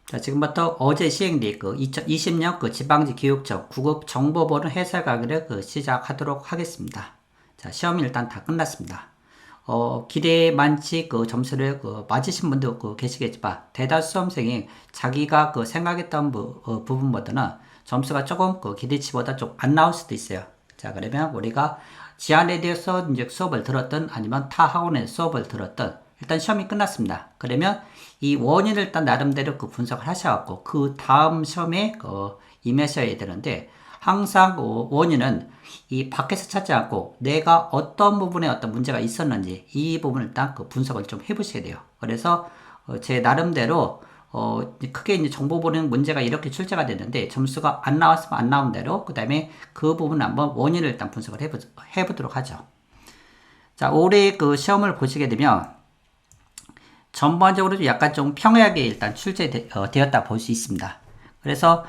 자, 지금부터 어제 시행된 그 2020년 그 지방지 교육청 구급 정보보는 해설 강의를 시작하도록 하겠습니다. 자, 시험이 일단 다 끝났습니다. 기대만치 그 점수를 맞으신 분도 계시겠지만, 대다수 수험생이 자기가 생각했던 부분보다는 점수가 조금 기대치보다 좀 안 나올 수도 있어요. 자, 그러면 우리가 지안에 대해서 이제 수업을 들었던 아니면 타 학원에서 수업을 들었던 일단 시험이 끝났습니다. 그러면 이 원인을 일단 나름대로 분석을 하셔갖고 그 다음 시험에 임하셔야 되는데, 항상 원인은 이 밖에서 찾지 않고 내가 어떤 부분에 어떤 문제가 있었는지 이 부분을 일단 분석을 좀 해보셔야 돼요. 그래서 제 나름대로 크게 이제 정보 보는 문제가 이렇게 출제가 됐는데 점수가 안 나왔으면 안 나온 대로 그 다음에 그 부분 한번 원인을 일단 분석을 해보도록 하죠. 자, 올해 시험을 보시게 되면 전반적으로 약간 좀 평이하게 일단 출제되었다 볼 수 있습니다. 그래서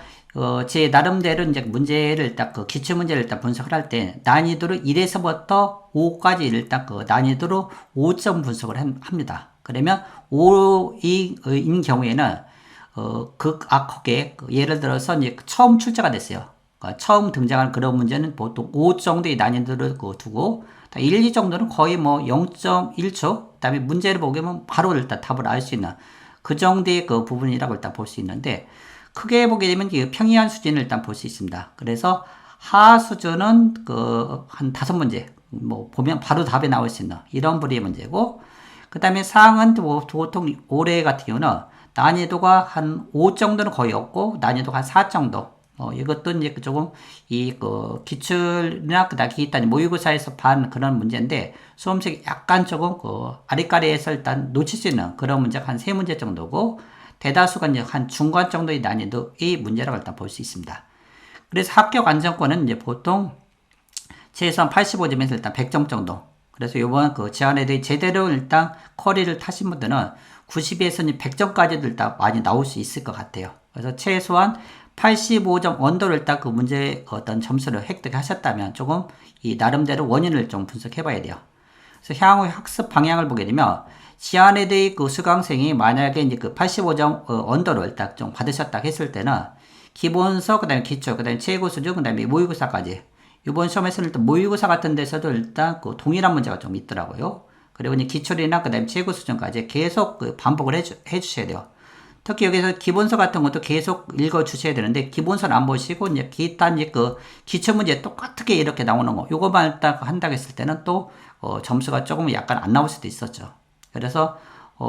제 나름대로 이제 문제를 일단 기출 문제를 일단 분석을 할 때 난이도를 1에서부터 5까지 일단 난이도로 5점 분석을 합니다. 그러면 5인 경우에는 극악하게 예를 들어서 이제 처음 출제가 됐어요. 그러니까 처음 등장한 그런 문제는 보통 5 정도의 난이도를 두고 1, 2 정도는 거의 뭐 0.1초, 그 다음에 문제를 보게 되면 바로 일단 답을 알 수 있는 그 정도의 부분이라고 일단 볼 수 있는데, 크게 보게 되면 평이한 수준을 일단 볼 수 있습니다. 그래서 하 수준은 한 5문제, 뭐 보면 바로 답이 나올 수 있는 이런 부류의 문제고, 그 다음에 상은 보통 올해 같은 경우는 난이도가 한 5 정도는 거의 없고 난이도가 한 4 정도. 이것도 이제 조금 기출이나 그다음 기타 모의고사에서 반 그런 문제인데, 수험생이 약간 조금 아리까리에서 일단 놓칠 수 있는 그런 문제가 한 3문제 정도고, 대다수가 이제 한 중간 정도의 난이도의 문제라고 일단 볼 수 있습니다. 그래서 합격 안정권은 이제 보통 최소한 85점에서 일단 100점 정도. 그래서 요번 제안에 대해 제대로 일단 커리를 타신 분들은 90에서 100점까지도 일단 많이 나올 수 있을 것 같아요. 그래서 최소한 85점 언더를 일단 문제의 어떤 점수를 획득하셨다면 조금 이 나름대로 원인을 좀 분석해 봐야 돼요. 그래서 향후 학습 방향을 보게 되면 지안에 대해 수강생이 만약에 이제 85점 언더를 일단 좀 받으셨다 했을 때는 기본서, 그 다음에 기초, 그 다음에 최고 수준, 그 다음에 모의고사까지. 이번 시험에서는 일단 모의고사 같은 데서도 일단 동일한 문제가 좀 있더라고요. 그리고 이제 기출이나 그 다음에 최고 수준까지 계속 반복을 해주셔야 돼요. 특히 여기서 기본서 같은 것도 계속 읽어 주셔야 되는데, 기본서는 안 보시고 이제 기타 이제 기출 문제 똑같게 이렇게 나오는 거 요거만 일단 한다고 했을 때는 또 점수가 조금 약간 안 나올 수도 있었죠. 그래서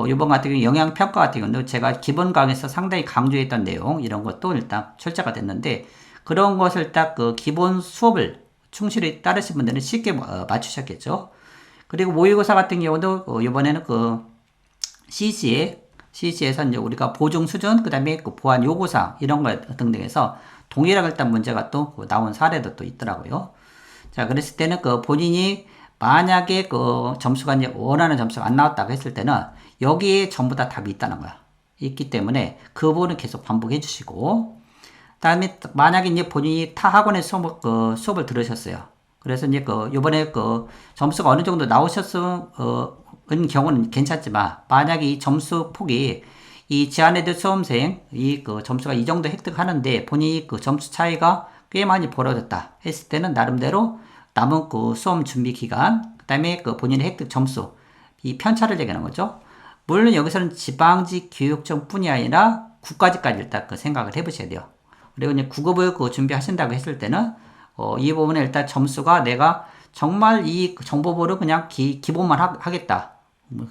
이번 같은 경우 영양평가 같은 경우도 제가 기본 강의에서 상당히 강조했던 내용 이런 것도 일단 출제가 됐는데, 그런 것을 딱 기본 수업을 충실히 따르신 분들은 쉽게 맞추셨겠죠. 그리고 모의고사 같은 경우도 이번에는 CC에서 이제 우리가 보정 수준, 그 다음에 보안 요구사항, 이런 거 등등해서 동일하게 일단 문제가 또 나온 사례도 또 있더라고요. 자, 그랬을 때는 본인이 만약에 점수가 이제 원하는 점수가 안 나왔다고 했을 때는 여기에 전부 다 답이 있다는 거야. 있기 때문에 그 부분은 계속 반복해 주시고, 다음에 만약에 이제 본인이 타 학원에서 수업을 들으셨어요. 그래서 이제 요번에 점수가 어느 정도 나오셨은 경우는 괜찮지만, 만약에 이 점수 폭이 이 제안에도 수험생 점수가 이 정도 획득하는데 본인이 점수 차이가 꽤 많이 벌어졌다 했을 때는 나름대로 남은 수험 준비 기간, 그 다음에 본인의 획득 점수, 이 편차를 얘기하는 거죠. 물론 여기서는 지방지 교육청 뿐이 아니라 국가직까지 일단 생각을 해보셔야 돼요. 그리고 이제 국업을 준비하신다고 했을 때는 이 부분에 일단 점수가 내가 정말 이 정보보를 그냥 기본만 하겠다.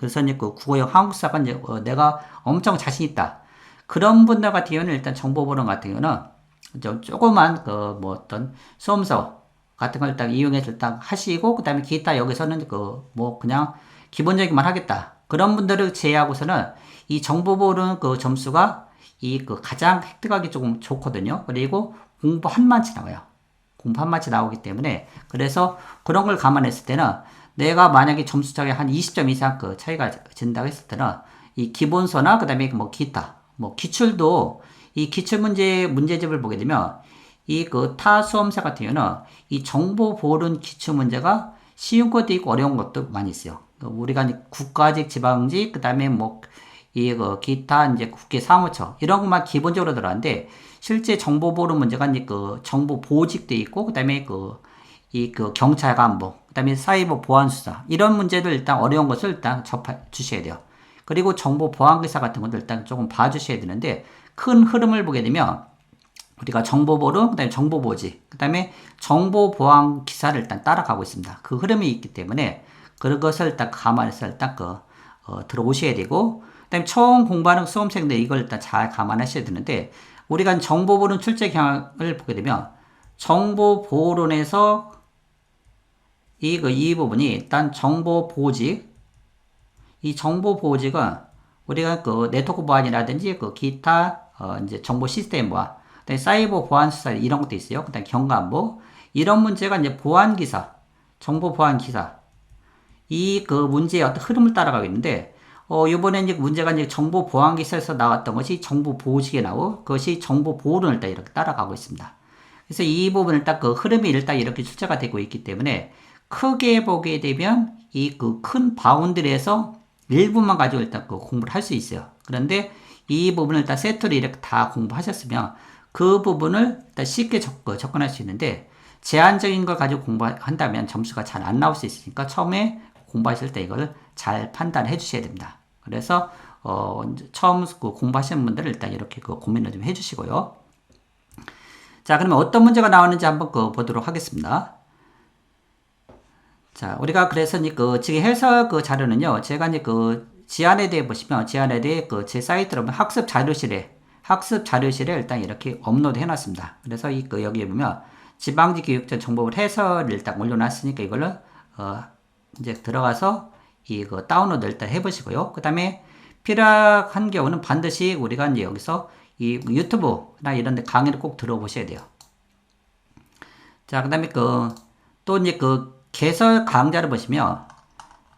그래서 이제 국어형 한국사가 이제 내가 엄청 자신 있다. 그런 분들 같은 경우는 일단 정보보론 같은 경우는 조그만 어떤 수험서 같은 걸 일단 이용해서 일단 하시고, 그 다음에 기타 여기서는 그냥 기본적인만 하겠다. 그런 분들을 제외하고서는 이 정보보론 점수가 가장 획득하기 조금 좋거든요. 그리고 공부 한 만치 나와요. 공부 한 만치 나오기 때문에, 그래서 그런 걸 감안했을 때는 내가 만약에 점수 차이 한 20점 이상 차이가 진다고 했을 때는 이 기본서나 그 다음에 기타, 기출도 이 기출 문제집을 보게 되면 이 타 수험생 같은 경우는 이 정보 보론 기출 문제가 쉬운 것도 있고 어려운 것도 많이 있어요. 우리가 국가직, 지방직, 그 다음에 기타 이제 국회 사무처 이런 것만 기본적으로 들어가는데 실제 정보 보호 문제가 이제 정보 보직도 있고 그다음에 경찰 간부 그다음에 사이버 보안 수사 이런 문제들 일단 어려운 것을 일단 접해 주셔야 돼요. 그리고 정보 보안 기사 같은 것들 일단 조금 봐주셔야 되는데 큰 흐름을 보게 되면 우리가 정보 보름, 그다음에 정보 보직, 그다음에 정보 보안 기사를 일단 따라가고 있습니다. 그 흐름이 있기 때문에 그것을 일단 감안해서 일단 들어오셔야 되고, 그다음에 처음 공부하는 수험생들 이걸 일단 잘 감안하셔야 되는데 우리가 정보 보름 출제 경향을 보게 되면 정보 보호론에서 이 부분이 일단 정보 보직, 이 정보 보직은 우리가 네트워크 보안이라든지 기타 이제 정보 시스템 보안, 그다음에 사이버 보안 수사 이런 것도 있어요. 그다음에 경감보 이런 문제가 이제 보안 기사, 정보 보안 기사 이 문제의 어떤 흐름을 따라가고 있는데 이번에 이제 문제가 이제 정보 보안 기사에서 나왔던 것이 정보 보직에 나오고 그것이 정보 보호론을 일단 이렇게 따라가고 있습니다. 그래서 이 부분을 딱 흐름이 일단 이렇게 출제가 되고 있기 때문에 크게 보게 되면 이 큰 바운드리에서 일부만 가지고 일단 공부를 할 수 있어요. 그런데 이 부분을 일단 세트로 이렇게 다 공부하셨으면 그 부분을 일단 쉽게 접근할 수 있는데 제한적인 걸 가지고 공부한다면 점수가 잘 안 나올 수 있으니까 처음에 공부하실 때 이걸 잘 판단해 주셔야 됩니다. 그래서 처음 공부하시는 분들은 일단 이렇게 고민을 좀 해주시고요. 자, 그러면 어떤 문제가 나오는지 한번 보도록 하겠습니다. 자, 우리가 그래서 지금 해석 자료는요, 제가 이제 지안에 대해 보시면, 지안에 대해 제 사이트로 보면 학습 자료실에 일단 이렇게 업로드 해놨습니다. 그래서 여기에 보면 지방직 교육청 정보를 해설을 일단 올려놨으니까 이걸로, 이제 들어가서 다운로드 일단 해보시고요. 그 다음에 필요한 경우는 반드시 우리가 이제 여기서 이 유튜브나 이런 데 강의를 꼭 들어보셔야 돼요. 자, 그 다음에 또 이제 개설 강좌를 보시면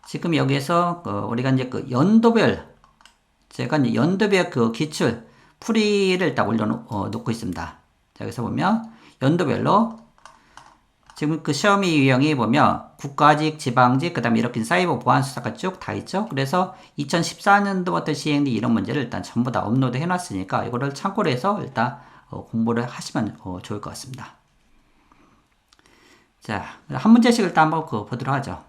지금 여기에서 우리가 이제 연도별 제가 이제 연도별 기출 풀이를 일단 올려놓고 있습니다. 자, 여기서 보면 연도별로 지금 시험이 유형이 보면 국가직, 지방직, 그 다음에 이렇게 사이버 보안 수사가 쭉 다 있죠. 그래서 2014년도부터 시행된 이런 문제를 일단 전부 다 업로드 해놨으니까 이거를 참고로 해서 일단 공부를 하시면 좋을 것 같습니다. 자, 한 문제씩 일단 한번 보도록 하죠.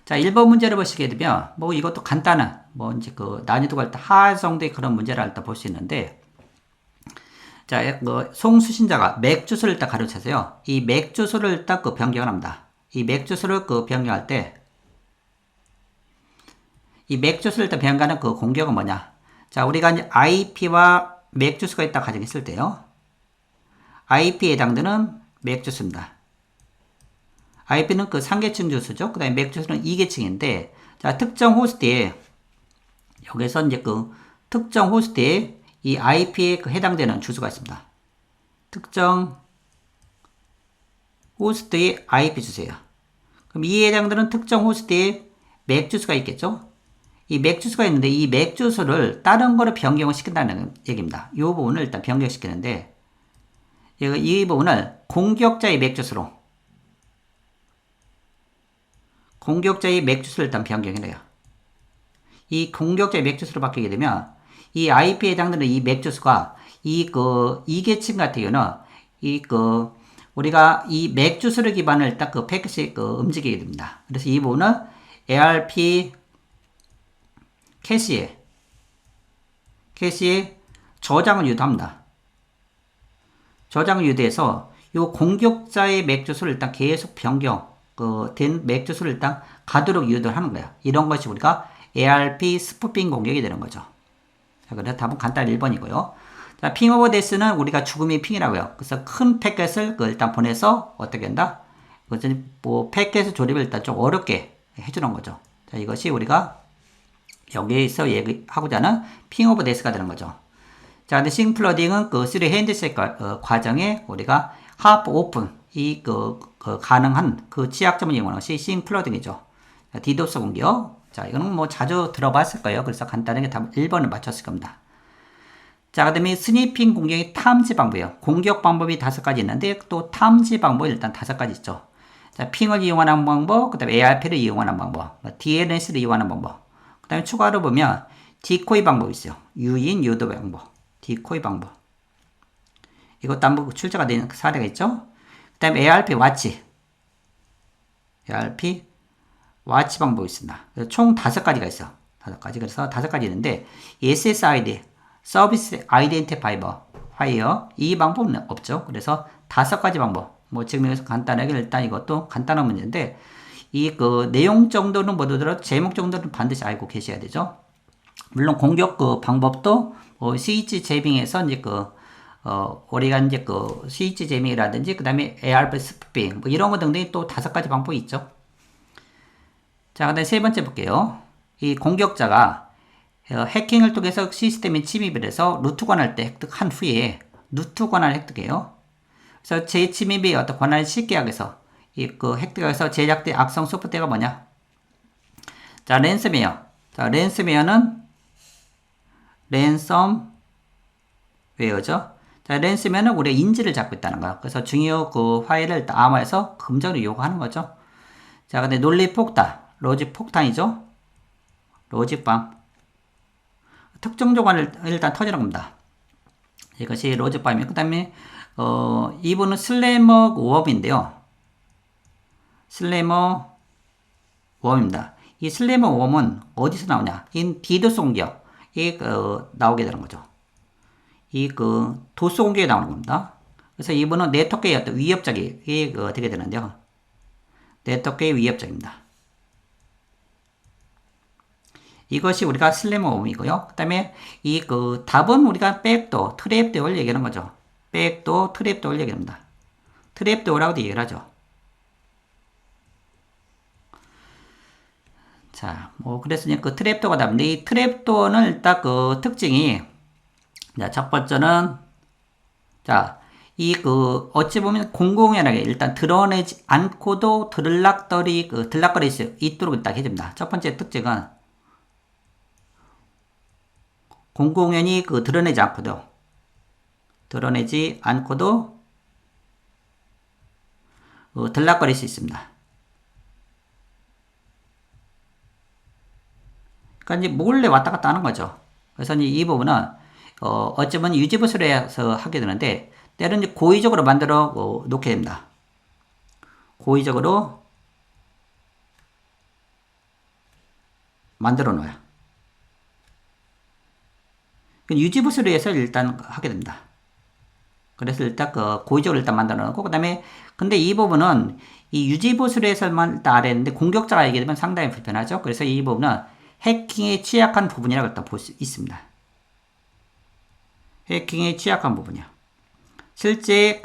자, 1번 문제를 보시게 되면, 이것도 간단한, 이제 난이도가 일단 하 정도의 그런 문제를 일단 볼 수 있는데, 자, 송수신자가 맥 주소를 일단 가르쳐서요. 이 맥 주소를 일단 변경을 합니다. 이 맥 주소를 변경할 때, 이 맥 주소를 일단 변경하는 공격은 뭐냐? 자, 우리가 이제 IP와 맥 주소가 있다 가정했을 때요. IP에 해당되는 맥 주소입니다. IP는 상계층 주소죠. 그 다음에 맥 주소는 2계층인데, 자, 특정 호스트에, 여기서 이제 특정 호스트에 이 IP에 해당되는 주소가 있습니다. 특정 호스트의 IP 주소예요. 그럼 이에 해당되는 특정 호스트에 맥 주소가 있겠죠? 이 맥 주소가 있는데 이 맥 주소를 다른 거로 변경을 시킨다는 얘기입니다. 이 부분을 일단 변경시키는데, 이 부분을 공격자의 맥 주소로, 공격자의 맥 주소를 일단 변경해내요. 이 공격자의 맥 주소로 바뀌게 되면 이 IP에 해당되는 이 맥 주소가 이계층 같은 경우는 우리가 이 맥 주소를 기반으로 일단 패킷이 움직이게 됩니다. 그래서 이 부분은 ARP 캐시에 저장을 유도합니다. 저장을 유도해서 이 공격자의 맥 주소를 일단 계속 변경 된 맥 주소를 일단 가도록 유도를 하는 거야. 이런 것이 우리가 ARP 스푸핑 공격이 되는 거죠. 자, 그래서 답은 간단히 1번이고요. 자, 핑 오버 데스는 우리가 죽음의 핑이라고요. 그래서 큰 패킷을 일단 보내서 어떻게 한다? 그것은 패킷 조립을 일단 좀 어렵게 해주는 거죠. 자, 이것이 우리가 여기에서 얘기하고자 하는 핑 오버 데스가 되는 거죠. 자, 근데 싱플러딩은 3 핸드셋 과정에 우리가 하프 오픈 가능한 취약점을 이용하는 것이 싱플러딩이죠. 디도스 공격. 자, 이거는 자주 들어봤을 거예요. 그래서 간단하게 답 1번을 맞췄을 겁니다. 자, 그 다음에 스니핑 공격의 탐지 방법이에요. 공격 방법이 5가지 있는데 또 탐지 방법이 일단 5가지 있죠. 자, 핑을 이용하는 방법, 그 다음에 ARP를 이용하는 방법, DNS를 이용하는 방법. 그 다음에 추가로 보면 디코이 방법이 있어요. 유인, 유도 방법. 디코이 방법. 이것도 한번 출제가 되는 사례가 있죠. 그 다음에 ARP 와치. ARP 와치 방법이 있습니다. 총 5가지가 있어. 5가지. 그래서 5가지 있는데, SSID, 서비스 아이덴티파이어, 이 방법은 없죠. 그래서 5가지 방법. 뭐 지금 여기서 간단하게 일단 이것도 간단한 문제인데, 이 그 내용 정도는 못 들어도 제목 정도는 반드시 알고 계셔야 되죠. 물론 공격 그 방법도 CH 제밍에서 이제 우리가 이제 CH 제밍이라든지 그 다음에 ARP 스피핑 뭐 이런 거 등등이 또 5가지 방법이 있죠. 자, 그 다음에 세 번째 볼게요. 이 공격자가 해킹을 통해서 시스템에 침입을 해서 루트 권한을 획득한 후에 루트 권한을 획득해요. 그래서 재침입의 어떤 권한을 쉽게 하기 위해서 획득해서 제작된 악성 소프트웨어가 뭐냐? 자, 랜섬웨어. 자, 랜섬웨어는 랜섬웨어죠. 자, 랜섬웨어는 우리가 인지를 잡고 있다는 거야. 그래서 중요 파일을 암호해서 금전을 요구하는 거죠. 자, 근데 논리 폭탄, 로직 폭탄이죠. 로직밤. 특정 조건을 일단 터지는 겁니다. 이것이 로직밤이에요. 그 다음에 이분은 슬래머 웜인데요. 슬래머 웜입니다. 이 슬래머 웜은 어디서 나오냐? 이 디도스 공격이 나오게 되는 거죠. 이 도스 공격에 나오는 겁니다. 그래서 이분은 네트워크의 어떤 위협적이 되게 되는데요. 네트워크의 위협적입니다. 이것이 우리가 슬래머 웜이고요. 그 다음에 답은 우리가 백도어, 트랩도어를 얘기하는 거죠. 백도어, 트랩도어를 얘기합니다. 트랩도어라고도 얘기를 하죠. 자, 그래서 이제 트랩도어가 답인데, 이 트랩도어는 일단 특징이, 자, 첫 번째는, 자, 어찌 보면 공공연하게 일단 드러내지 않고도 들락거릴 수 있도록 일단 해줍니다. 첫 번째 특징은, 공공연히 드러내지 않고도 들락거릴 수 있습니다. 그러니까 이제 몰래 왔다 갔다 하는 거죠. 그래서 이제 이 부분은 어쩌면 유지부수에서 하게 되는데 때로는 이제 고의적으로 만들어 놓게 됩니다. 고의적으로 만들어 놓아요. 유지부수를 해서 일단 하게 됩니다. 그래서 일단 고의적으로 일단 만들어 놓고, 그 다음에, 근데 이 부분은 이 유지부수를 해서만 일단 알았는데 공격자가 얘기하게 되면 상당히 불편하죠. 그래서 이 부분은 해킹에 취약한 부분이라고 일단 볼 수 있습니다. 해킹에 취약한 부분이요. 실제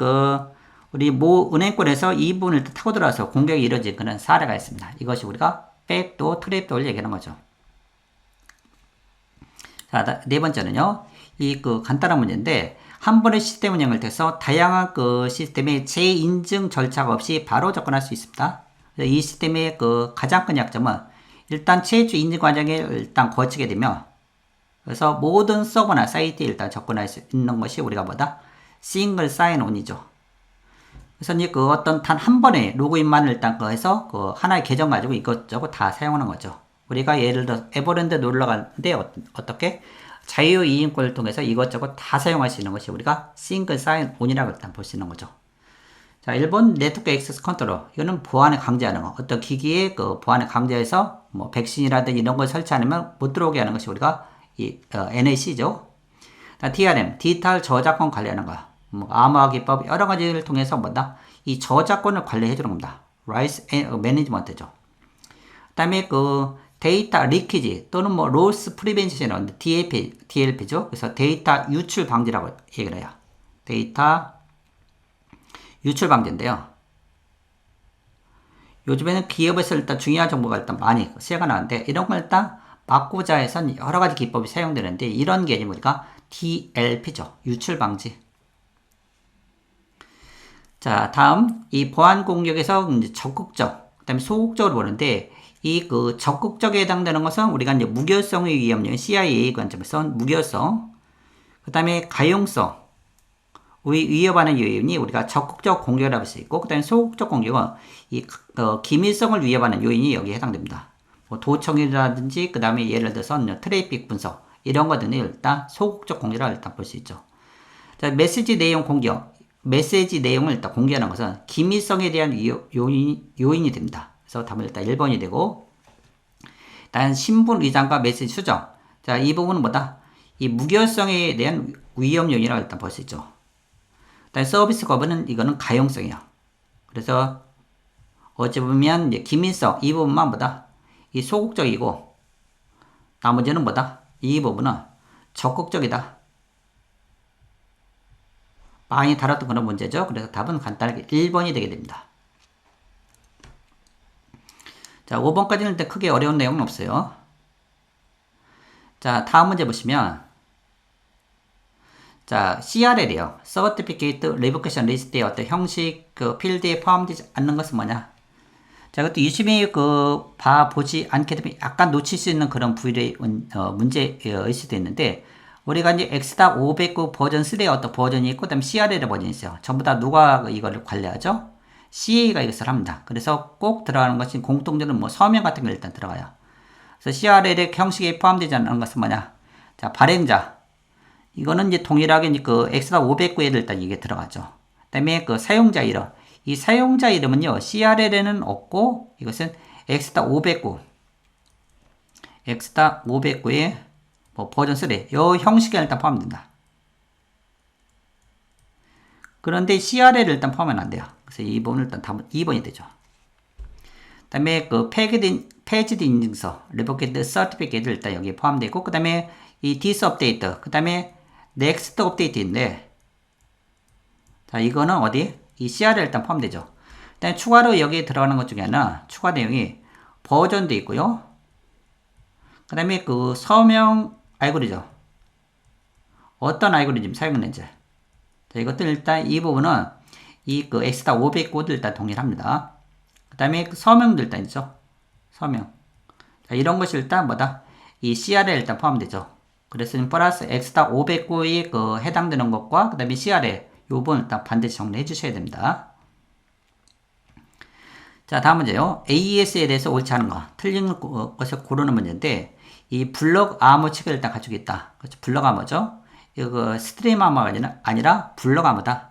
우리 모 은행권에서 이 부분을 타고 들어와서 공격이 이루어진 그런 사례가 있습니다. 이것이 우리가 백도어, 트랩도어를 얘기하는 거죠. 자, 네 번째는요. 간단한 문제인데, 한 번의 시스템 운영을 통해서 다양한 시스템의 재인증 절차가 없이 바로 접근할 수 있습니다. 이 시스템의 가장 큰 약점은 일단 최초 인증 과정을 일단 거치게 되면, 그래서 모든 서버나 사이트에 일단 접근할 수 있는 것이 우리가 싱글 사인 온이죠. 그래서 이제 어떤 단 한 번의 로그인만을 일단 해서 하나의 계정 가지고 이것저것 다 사용하는 거죠. 우리가 예를 들어 에버랜드 놀러 가는데 어떻게 자유이용권을 통해서 이것저것 다 사용할 수 있는 것이 우리가 싱글 사인 온이라고 일단 볼 수 있는 거죠. 자, 1번 네트워크 액세스 컨트롤. 이거는 보안을 강제하는 거. 어떤 기기에 보안을 강제해서 백신이라든지 이런 걸 설치 않으면 못 들어오게 하는 것이 우리가 NAC죠. DRM, 디지털 저작권 관리하는 거. 암호화 기법 여러 가지를 통해서 이 저작권을 관리해 주는 겁니다. Rights Management죠. 그다음에 데이터 리키지 또는 로스 프리벤션 DLP죠. 그래서 데이터 유출 방지라고 얘기를 해요. 데이터 유출 방지인데요. 요즘에는 기업에서 일단 중요한 정보가 일단 많이 새가 나는데 이런 걸 일단 막고자 해서 여러 가지 기법이 사용되는데 이런 개념 우리가 DLP죠. 유출 방지. 자, 다음 이 보안 공격에서 이제 적극적, 그다음에 소극적으로 보는데 이 적극적에 해당되는 것은 우리가 이제 무결성의 위험률 CIA 관점에서 무결성, 그다음에 가용성, 위협하는 요인이 우리가 적극적 공격을 할 수 있고, 그다음에 소극적 공격은 이 기밀성을 위협하는 요인이 여기에 해당됩니다. 도청이라든지 그다음에 예를 들어서 트래픽 분석 이런 것들은 일단 소극적 공개라 일단 볼 수 있죠. 자, 메시지 내용 공개요. 메시지 내용을 일단 공개하는 것은 기밀성에 대한 요인이 됩니다. 그래서 답은 일단 1번이 되고, 일단 신분 의장과 메시지 수정. 자, 이 부분은 뭐다? 이 무결성에 대한 위험 요인이라고 일단 볼 수 있죠. 일단 서비스 거부는 이거는 가용성이에요. 그래서 어찌 보면 이제 기밀성 이 부분만 뭐다? 이 소극적이고 나머지는 뭐다? 이 부분은 적극적이다. 많이 다뤘던 그런 문제죠. 그래서 답은 간단하게 1번이 되게 됩니다. 자, 5번까지는 일단 크게 어려운 내용은 없어요. 자, 다음 문제 보시면 자, CRL이요. Certificate Revocation List의 어떤 형식 그 필드에 포함되지 않는 것은 뭐냐? 자, 그것도 유심히 보지 않게 되면 약간 놓칠 수 있는 그런 부위의 문제일 수도 있는데, 우리가 이제 X.509 버전 3의 어떤 버전이 있고, 그 다음에 CRL의 버전이 있어요. 전부 다 누가 이거를 관리하죠? CA가 이것을 합니다. 그래서 꼭 들어가는 것이 공통적인 뭐 서명 같은 게 일단 들어가요. 그래서 CRL의 형식에 포함되지 않는 것은 뭐냐? 자, 발행자. 이거는 이제 동일하게 이제 그 X.509에도 일단 이게 들어가죠. 그 다음에 그 사용자 이름. 이 사용자 이름은요, CRL에는 없고, 이것은 X.509. X.509의 뭐 버전 3. 이 형식에 일단 포함된다. 그런데 CRL을 일단 포함하면 안 돼요. 그래서 이 부분은 일단 답은 2번이 되죠. 그 다음에 그 페이지드 인증서, 리보케이트 서티피케이트 일단 여기에 포함되고, 그 다음에 이 디스 업데이트, 그 다음에 넥스트 업데이트인데, 자, 이거는 어디? 이 CR에 일단 포함되죠. 일단 추가로 여기에 들어가는 것 중에 하나, 추가 내용이 버전도 있고요. 그 다음에 그 서명 알고리즘. 어떤 알고리즘 사용했는지. 자, 이것들 일단 이 부분은 이 그 X.509도 일단 동일합니다. 그 다음에 그 서명도 일단 있죠. 서명. 자, 이런 것이 일단 뭐다? 이 CR에 일단 포함되죠. 그래서 플러스 X.509에 그 해당되는 것과 그 다음에 CR에 요 부분 일단 반드시 정리해 주셔야 됩니다. 자, 다음 문제요. AES에 대해서 옳지 않은 거, 틀린 것을 고르는 문제인데, 이 블럭 아머 칙을 일단 가지고 있다. 그렇죠. 블럭 아머죠. 이거 스트림 아머가 아니라 블럭 아머다.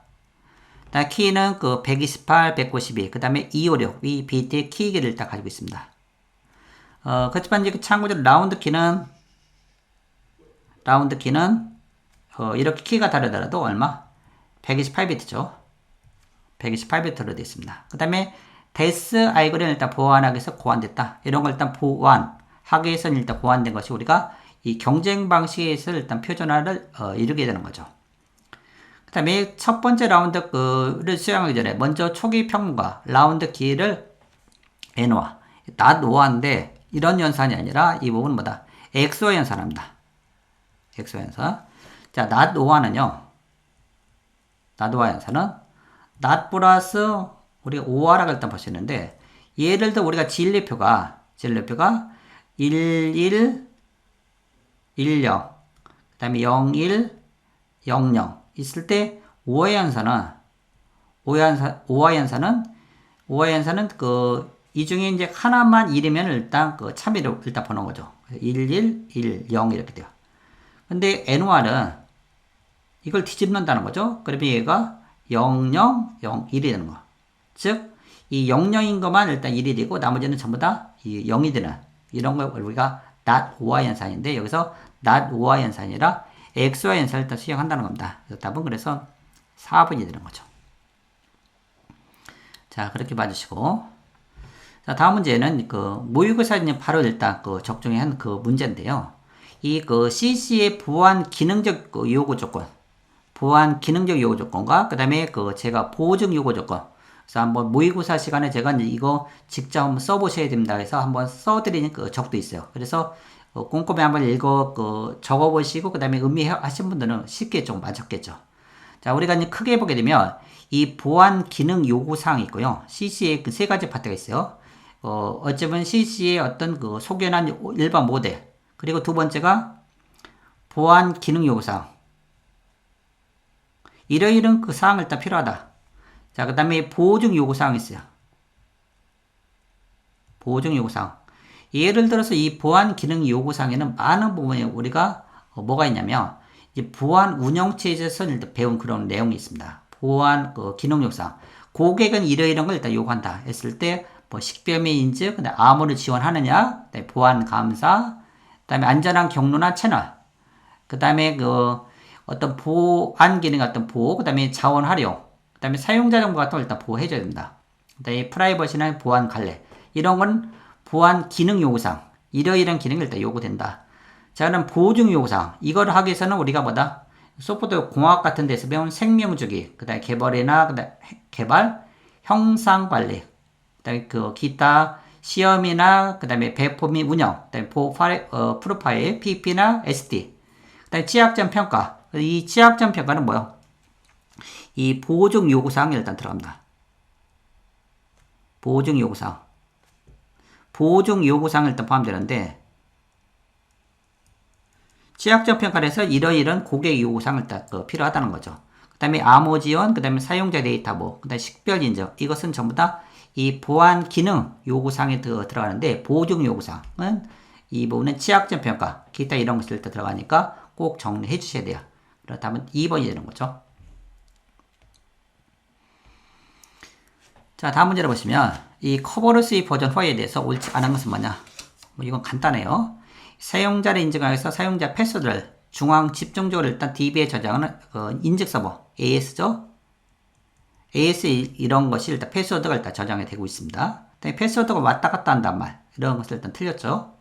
키는 그 128, 192, 그 다음에 256, 이 BT의 키기를 일단 가지고 있습니다. 그렇지만 이제 참고적으로 라운드 키는 이렇게 키가 다르더라도 얼마? 128비트죠. 128비트로 되어 있습니다. 그 다음에 데스 알고리즘을 일단 보완하기 위해서 고안됐다. 이런 걸 일단 보완하기 위해서는 일단 보완된 것이 우리가 이 경쟁 방식에서 일단 표준화를 이루게 되는 거죠. 그 다음에 첫 번째 라운드를 수행하기 전에 먼저 초기 평균과 라운드 기회를 N화, not 5인데 이런 연산이 아니라 이 부분은 뭐다? XY 연산합니다. XY 연산. 자, not 5화는요. not 5화 연산은 not 플러스 우리가 5화라고 일단 볼 수 있는데, 예를 들어 우리가 진리표가 11, 10, 그 다음에 01, 00 있을 때 5화 연산은 이 중에 이제 하나만 1이면 일단 그 참이를 일단 보는 거죠. 11, 10 이렇게 돼요. 근데 N화는 이걸 뒤집는다는 거죠. 그러면 얘가 00, 01이 되는 거. 즉, 이 00인 것만 일단 1이 되고 나머지는 전부 다 이 0이 되는 이런 걸 우리가 not 5화 연산인데, 여기서 not 5화 연산이 아니라 XY 연산을 일단 수행한다는 겁니다. 그래서 답은 그래서 4번이 되는 거죠. 자, 그렇게 봐주시고. 자, 다음 문제는 그 모의고사는 바로 일단 그 적중에 한 그 문제인데요. 이 그 CC의 보안 기능적 요구 조건과 그 다음에 그 제가 보증 요구 조건. 그래서 한번 모의고사 시간에 제가 이거 직접 한번 써보셔야 됩니다. 그래서 한번 써드리는 그 적도 있어요. 그래서 꼼꼼히 한번 적어보시고 그 다음에 음미하신 분들은 쉽게 좀 맞췄겠죠. 자, 우리가 이제 크게 보게 되면 이 보안 기능 요구 사항이 있고요. CC에 그 세 가지 파트가 있어요. 어쩌면 CC의 어떤 그 소견한 일반 모델, 그리고 두 번째가 보안 기능 요구 사항. 이러이런 그 사항을 일단 필요하다. 자, 그 다음에 보증 요구 사항이 있어요. 보증 요구 사항. 예를 들어서 이 보안 기능 요구 사항에는 많은 부분에 우리가 뭐가 있냐면 이제 보안 운영체에서 일단 배운 그런 내용이 있습니다. 보안 기능 요구사항. 고객은 이러이러한 걸 일단 요구한다 했을 때 뭐 식별미 인증, 그다음에 암호를 지원하느냐, 그다음에 보안 감사, 그다음에 안전한 경로나 채널, 그다음에 어떤 보안 기능 어떤 보호, 그다음에 자원 활용, 그다음에 사용자 정보 같은 걸 일단 보호해줘야 된다. 그다음에 프라이버시나 보안 관리 이런 건 보안 기능 요구사항, 이러이러한 기능이 일단 요구된다. 자, 그럼 보증 요구사항 이걸 하기 위해서는 우리가 뭐다? 소프트웨어 공학 같은 데서 배운 생명주기, 그다음에 개발이나 그다음에 개발, 형상 관리, 그다음에 기타 시험이나 그다음에 배포 및 운영, 그다음에 프로파일, PP나 SD, 그다음에 취약점 평가. 이 취약점 평가는 뭐요? 이 보증 요구사항이 일단 들어갑니다. 보증 요구사항. 보증 요구사항을 일단 포함되는데 취약점 평가를 해서 이러이러한 고객 요구사항을 딱 필요하다는 거죠. 그 다음에 암호 지원, 그 다음에 사용자 데이터보, 그 다음에 식별 인증. 이것은 전부 다 이 보안 기능 요구사항에 들어가는데 보증 요구사항은 이 부분은 취약점 평가, 기타 이런 것들 다 들어가니까 꼭 정리해 주셔야 돼요. 그렇다면 2번이 되는 거죠. 자, 다음 문제를 보시면 이 커버리스 버전 허에 대해서 옳지 않은 것은 뭐냐? 뭐 이건 간단해요. 사용자를 인증하기 위해서 사용자 패스워드를 중앙 집중적으로 일단 DB에 저장하는 인증 서버 AS죠. AS 이런 것이 일단 패스워드가 일단 저장이 되고 있습니다. 패스워드가 왔다 갔다 한단 말 이런 것을 일단 틀렸죠.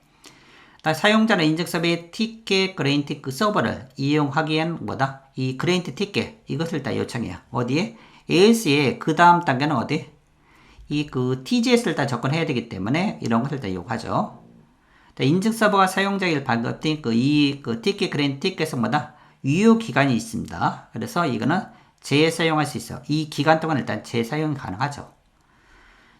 사용자는 인증 서버의 티켓 그레인티 서버를 이용하기엔 뭐다? 이 그레인티 티켓 이것을 일단 요청해요. 어디에? AS의 그 다음 단계는 어디? TGS를 일단 접근해야 되기 때문에 이런 것을 일단 요구하죠. 인증 서버가 사용자에게 발급된 티켓 그레인티 티켓은 뭐다? 유효 기간이 있습니다. 그래서 이거는 재사용할 수 있어요. 이 기간 동안 일단 재사용이 가능하죠.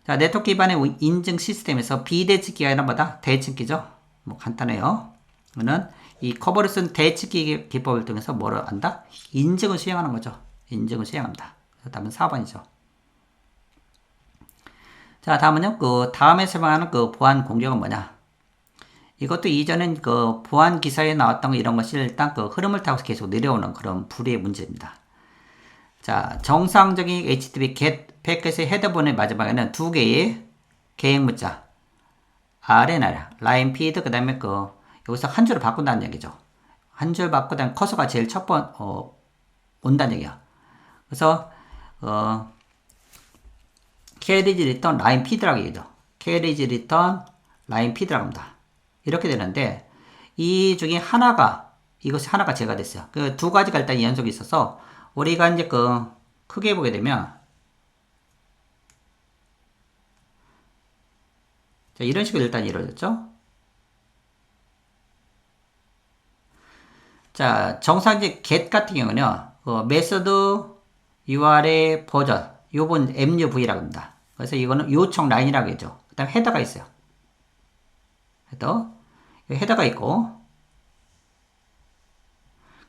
자, 네트워크 기반의 인증 시스템에서 비대칭기가 아니라 뭐다? 대칭기죠. 뭐 간단해요. 이거는 이 커버리스는 대칭기 기법을 통해서 뭐를 한다? 인증을 수행하는 거죠. 인증을 수행합니다. 그래서 답은 4번이죠. 자, 다음은요. 다음에 설명하는 보안 공격은 뭐냐? 이것도 이전엔 보안 기사에 나왔던 이런 것이 일단 흐름을 타고 계속 내려오는 그런 불의의 문제입니다. 자, 정상적인 HTTP GET 패킷의 헤더본의 마지막에는 두 개의 계획 문자 RNR, 라인 피드, 그 다음에 여기서 한 줄을 바꾼다는 얘기죠. 한 줄 바꾸다 커서가 제일 첫 번, 온다는 얘기야. 그래서, 캐리지 리턴 라인 피드라고 얘기죠. 캐리지 리턴 라인 피드라고 합니다. 이렇게 되는데, 이 중에 이것이 하나가 제가 됐어요. 그 두 가지가 일단 연속이 있어서, 우리가 이제 크게 보게 되면, 자, 이런 식으로 일단 이루어졌죠. 자, 정상적 get 같은 경우는요, 메소드 UR의 버전, 요번 MUV라고 합니다. 그래서 이거는 요청 라인이라고 했죠. 그 다음 헤더가 있어요. 헤더가 있고,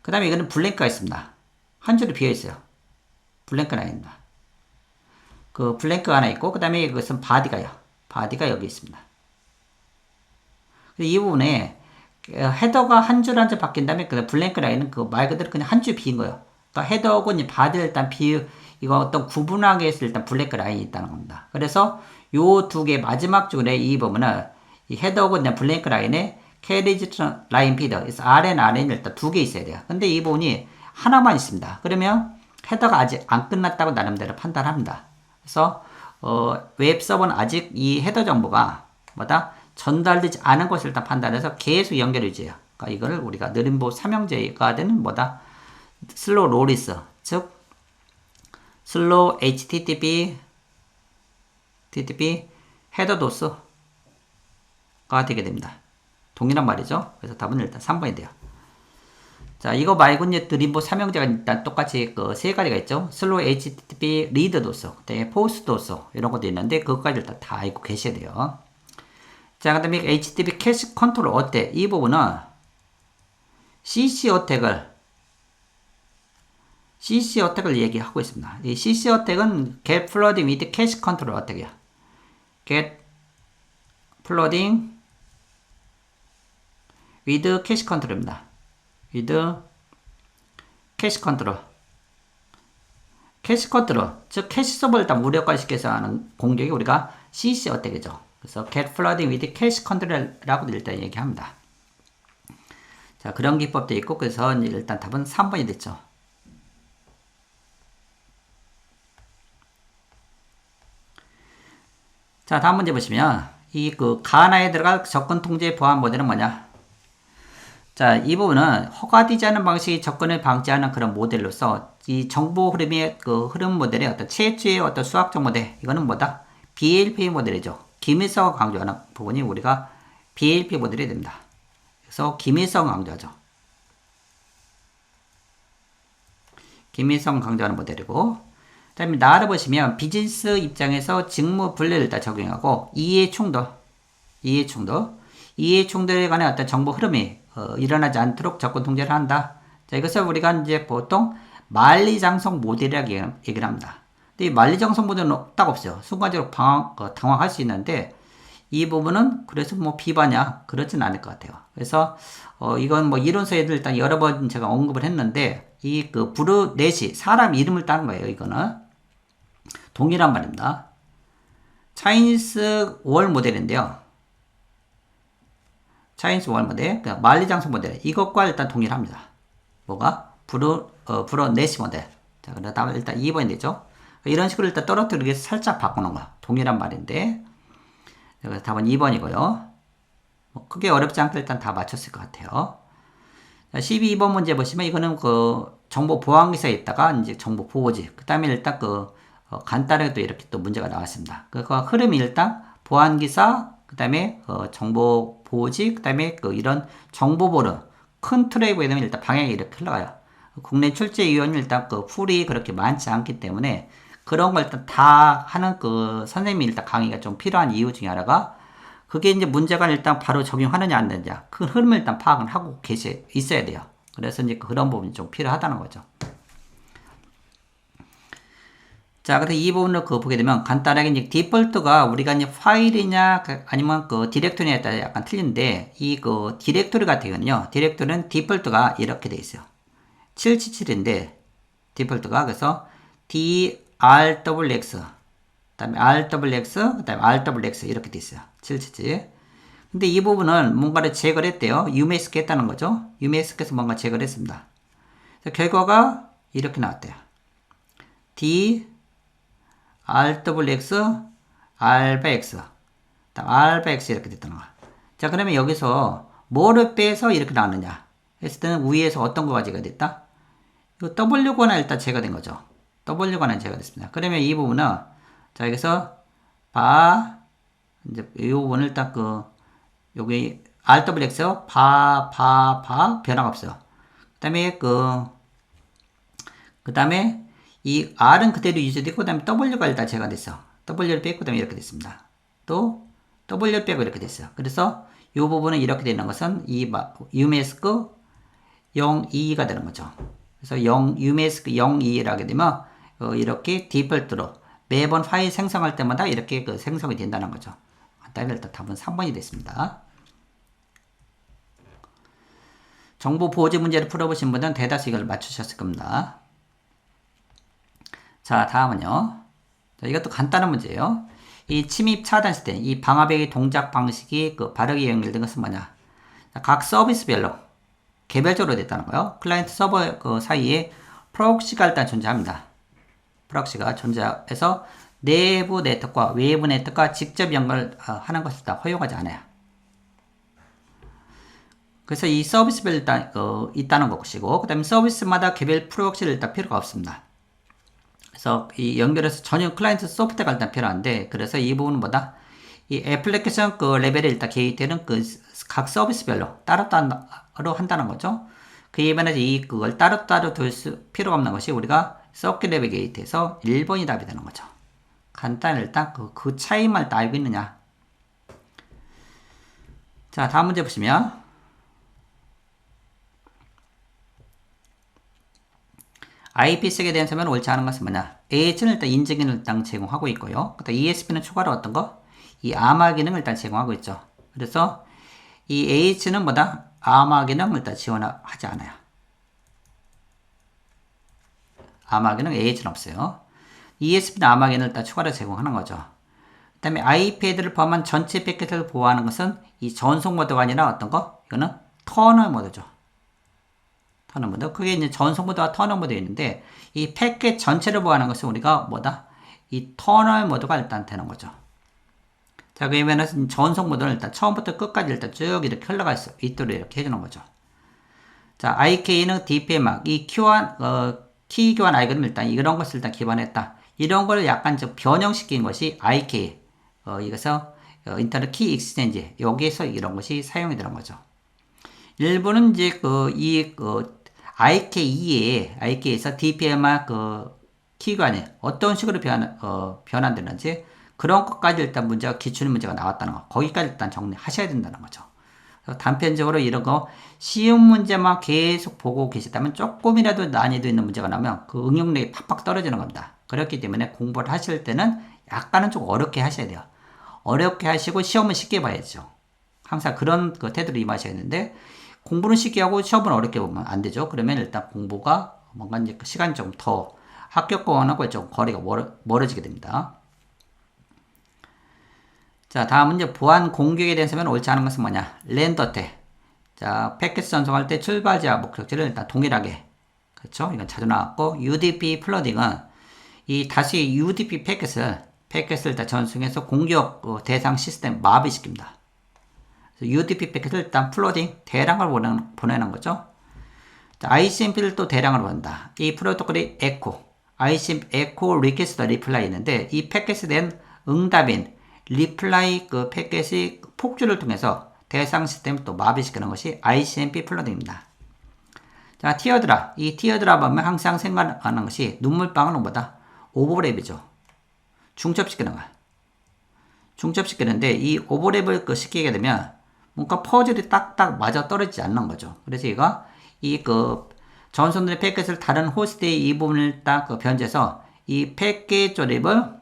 그 다음에 이거는 블랭크가 있습니다. 한 줄이 비어있어요. 블랭크 라인입니다. 블랭크가 하나 있고, 그 다음에 이것은 바디가요. 바디가 여기 있습니다. 이 부분에 헤더가 한 줄 한 줄 바뀐 다음에 그 블랭크 라인은 말 그대로 그냥 한 줄 비인 거예요. 그러니까 헤더하고 바디를 일단 이거 어떤 구분하기 위해서 일단 블랭크 라인이 있다는 겁니다. 그래서 요 두 개 마지막 줄에 이 부분은 이 헤더하고 블랭크 라인에 캐리지 라인 피더, 그래서 RN이 일단 두 개 있어야 돼요. 근데 이 부분이 하나만 있습니다. 그러면 헤더가 아직 안 끝났다고 나름대로 판단합니다. 그래서 웹 서버는 아직 이 헤더 정보가 뭐다? 전달되지 않은 것을 일단 판단해서 계속 연결해 줘요. 그러니까 이거를 우리가 느림보 삼형제가 되는 뭐다? 슬로우 로리스, 즉 슬로우 HTTP 헤더 도스가 되게 됩니다. 동일한 말이죠. 그래서 답은 일단 3번이 돼요. 자, 이거 말고 이제 느림보 삼형제가 일단 똑같이 세 가지가 있죠. 슬로우 HTTP 리드 도스, 포스트 도스 이런 것도 있는데 그것까지 일단 다 알고 계셔야 돼요. 자, 그 다음에 HTTP 캐시 컨트롤 어택 이 부분은 CC 어택을 얘기하고 있습니다. 이 CC 어택은 get flooding with cache control 어택이야. get flooding with cache control입니다. with 캐시 컨트롤. 캐시 컨트롤, 즉 캐시 서버를 일단 무력화시켜서 하는 공격이 우리가 CC 어택이죠. 그래서 get flooding with cache control라고 일단 얘기합니다. 자, 그런 기법도 있고, 그래서 일단 답은 3번이 됐죠. 자, 다음 문제 보시면 이 가나에 들어갈 접근 통제 보안 모델은 뭐냐? 자, 이 부분은 허가되지 않은 방식의 접근을 방지하는 그런 모델로서 이 정보 흐름의 흐름 모델의 어떤 최초의 어떤 수학적 모델, 이거는 뭐다? BLP 모델이죠. 기밀성을 강조하는 부분이 우리가 BLP 모델이 됩니다. 그래서 기밀성을 강조하죠. 기밀성 강조하는 모델이고, 그 다음에 나를 보시면 비즈니스 입장에서 직무 분리를 일단 적용하고 이해 충돌에 관한 어떤 정보 흐름이 일어나지 않도록 접근 통제를 한다. 자, 이것을 우리가 이제 보통 만리장성 모델이라고 얘기를 합니다. 근데 이 만리장성 모델은 딱 없어요. 순간적으로 당황할 수 있는데, 이 부분은 그래서 뭐 비바냐? 그렇진 않을 것 같아요. 그래서, 이건 뭐 이론서에도 일단 여러 번 제가 언급을 했는데, 이 브루넷이 사람 이름을 따는 거예요, 이거는. 동일한 말입니다. 차이니스 월 모델인데요. 차이니스 월 모델, 그러니까 만리장성 모델, 이것과 일단 동일합니다. 뭐가? 브루넷이 모델. 자, 그래 다음 일단 2번이 되죠. 이런 식으로 일단 떨어뜨리기 위해서 살짝 바꾸는 거. 동일한 말인데. 그래서 답은 2번이고요. 뭐 크게 어렵지 않게 일단 다 맞췄을 것 같아요. 자, 12번 문제 보시면 이거는 정보 보안 기사에 있다가 이제 정보 보호지. 그 다음에 일단 간단하게 또 이렇게 또 문제가 나왔습니다. 그 흐름이 일단 보안 기사, 그 다음에 정보 보호지, 그 다음에 이런 정보 보름, 큰 틀에 보이면 일단 방향이 이렇게 흘러가요. 국내 출제 위원이 일단 풀이 그렇게 많지 않기 때문에 그런 걸 일단 다 하는 선생님이 일단 강의가 좀 필요한 이유 중에 하나가 그게 이제 문제가 일단 바로 적용하느냐 안 되느냐 그 흐름을 일단 파악을 하고 있어야 돼요. 그래서 이제 그런 부분이 좀 필요하다는 거죠. 자, 그래서 이 부분을 보게 되면 간단하게 이제 디폴트가 우리가 이제 파일이냐 아니면 디렉토리냐에 따라 약간 틀린데 이 디렉토리 같은 경우는요. 디렉토리는 디폴트가 이렇게 돼 있어요. 777인데 디폴트가 그래서 DRWX 그다음에 RWX 그다음에 RWX 이렇게 돼 있어요. 777. 근데 이 부분은 뭔가를 제거를 했대요. 유메스크 했다는 거죠. 유메스크에서 뭔가 제거를 했습니다. 그래서 결과가 이렇게 나왔대요. RWX, RX, RX 이렇게 됐다는 거야. 자, 그러면 여기서 뭐를 빼서 이렇게 나왔느냐? 했을 때는 위에서 어떤 거가 제거됐다? 이거 W관은 일단 제거된 거죠. W관은 제거됐습니다. 그러면 이 부분은, 자, 여기서, 이제 이 부분을 일단 여기 RWX, 변화가 없어요. 그 다음에, 이 R은 그대로 유지되고, 그 다음에 W가 일단 제거됐어. W를 빼고, 그 다음에 이렇게 됐습니다. 또, W를 빼고 이렇게 됐어요. 그래서, 이 부분은 이렇게 되는 것은, 유메스크 02가 되는 거죠. 그래서 유메스크 02를 하게 되면, 이렇게 디폴트로 매번 파일 생성할 때마다 이렇게 생성이 된다는 거죠. 간단히 일단 답은 3번이 됐습니다. 정보 보호지 문제를 풀어보신 분들은 대다수 이걸 맞추셨을 겁니다. 자, 다음은요. 자, 이것도 간단한 문제예요. 이 침입 차단 시스템, 이 방화벽의 동작 방식이 바르게 연결된 것은 뭐냐? 자, 각 서비스별로 개별적으로 됐다는 거예요. 클라이언트 서버 사이에 프록시가 일단 존재합니다. 프록시가 존재해서 내부 네트워크와 외부 네트워크가 직접 연결하는 것을 다 허용하지 않아요. 그래서 이 서비스별로 일단 있다는 것이고, 그 다음에 서비스마다 개별 프록시를 일단 필요가 없습니다. 그래서 이 연결해서 전용 클라이언트 소프트웨어가 일단 필요한데, 그래서 이 부분은 뭐다? 이 애플리케이션 레벨에 일단 게이트는 각 서비스별로 따로따로 한다는 거죠. 그에 반해서 그걸 따로따로 둘 필요가 없는 것이 우리가 서킷 레벨 게이트에서 1번이 답이 되는 거죠. 간단히 일단 그 차이만 일단 알고 있느냐. 자, 다음 문제 보시면 IP색에 대한 설명은 옳지 않은 것은 뭐냐? AH는 일단 인증 기능을 일단 제공하고 있고요. 그다음 ESP는 추가로 어떤 거? 이 암호 기능을 일단 제공하고 있죠. 그래서 이 H는 뭐다? 암호 기능을 일단 지원하지 않아요. 암호화기는 AH는 없어요. ESP는 암호화기는 일단 추가로 제공하는 거죠. 그 다음에 아이패드를 포함한 전체 패킷을 보호하는 것은 이 전송 모드가 아니라 어떤 거? 이거는 터널 모드죠. 터널 모드. 그게 이제 전송 모드와 터널 모드가 있는데, 이 패킷 전체를 보호하는 것은 우리가 뭐다? 이 터널 모드가 일단 되는 거죠. 자, 그러면은 전송 모드는 일단 처음부터 끝까지 일단 쭉 이렇게 흘러갈 수 있도록 이렇게 해주는 거죠. 자, IK는 DPM학, 이 키 교환 알고리즘 일단 이런 것을 일단 기반했다. 이런 걸 약간 좀 변형시킨 것이 IK, 이것서 인터넷 키 익스체인지, 여기에서 이런 것이 사용이 되는 거죠. 일부는 이제 IK에서 DPM학 키 교환이 어떤 식으로 변환되는지 그런 것까지 일단 문제가, 기출 문제가 나왔다는 거. 거기까지 일단 정리하셔야 된다는 거죠. 단편적으로 이런 거 쉬운 문제만 계속 보고 계시다면 조금이라도 난이도 있는 문제가 나오면 그 응용력이 팍팍 떨어지는 겁니다. 그렇기 때문에 공부를 하실 때는 약간은 좀 어렵게 하셔야 돼요. 어렵게 하시고 시험은 쉽게 봐야죠. 항상 그런 태도로 임하셔야 되는데, 공부는 쉽게 하고 시험은 어렵게 보면 안 되죠. 그러면 일단 공부가 뭔가 이제 시간이 좀 더 합격권하고 좀 거리가 멀어지게 됩니다. 자, 다음은 이제 보안 공격에 대해서는 옳지 않은 것은 뭐냐? 렌더테. 자, 패킷 전송할 때 출발지와 목적지를 일단 동일하게. 그렇죠? 이건 자주 나왔고, UDP 플러딩은 이 다시 UDP 패킷을 일단 전송해서 공격 대상 시스템 마비시킵니다. UDP 패킷을 일단 플러딩 대량을 보내는 거죠. 자, ICMP를 또 대량으로 보낸다. 이 프로토콜이 ICMP 에코 리퀘스트 리플라이 있는데, 이 패킷에 대한 응답인 리플라이 패킷이 폭주를 통해서 대상 시스템을 또 마비시키는 것이 ICMP 플러딩입니다. 자, 티어드랍. 이 티어드랍 하면 항상 생각하는 것이 눈물방울은 뭐다? 오버랩이죠. 중첩시키는 거. 중첩시키는데, 이 오버랩을 시키게 되면 뭔가 퍼즐이 딱딱 맞아 떨어지지 않는 거죠. 그래서 이거 전송된 패킷을 다른 호스트의 이 부분을 딱 변제해서 이 패킷 조립을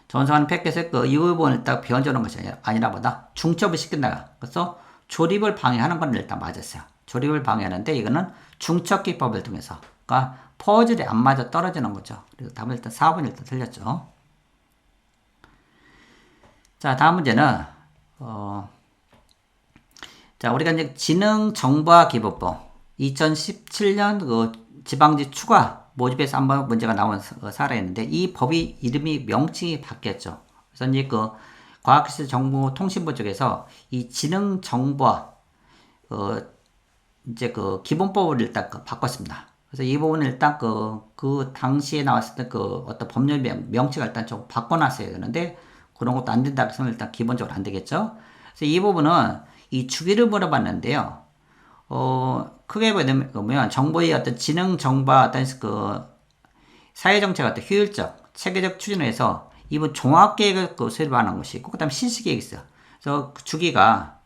전송하는 패킷을 이 부분을 딱 변조하는 것이 아니라 보다 중첩을 시킨다. 그래서 조립을 방해하는 건 일단 맞았어요. 조립을 방해하는데 이거는 중첩 기법을 통해서, 그러니까 퍼즐이 안 맞아 떨어지는 거죠. 그래서 답은 일단 4번 일단 틀렸죠. 자, 다음 문제는 자, 우리가 이제 지능정보화기본법 2017년 지방지 추가 모집에서 한번 문제가 나온 사례였는데, 이 법이 이름이 명칭이 바뀌었죠. 그래서 이제 과학기술 정보통신부 쪽에서 이 지능정보화 이제 기본법을 일단 바꿨습니다. 그래서 이 부분을 일단 그 당시에 나왔을 때 어떤 법률 명칭을 일단 좀 바꿔놨어야 되는데, 그런 것도 안 된다 해서 일단 기본적으로 안 되겠죠. 그래서 이 부분은 이 주기를 물어봤는데요. 크게 보면 정보의 어떤 지능 정보와 어떤 사회정책 어떤 효율적, 체계적 추진에서 이번 종합계획을 수립하는 것이 있고, 그 다음에 실시계획이 있어요. 그래서 주기가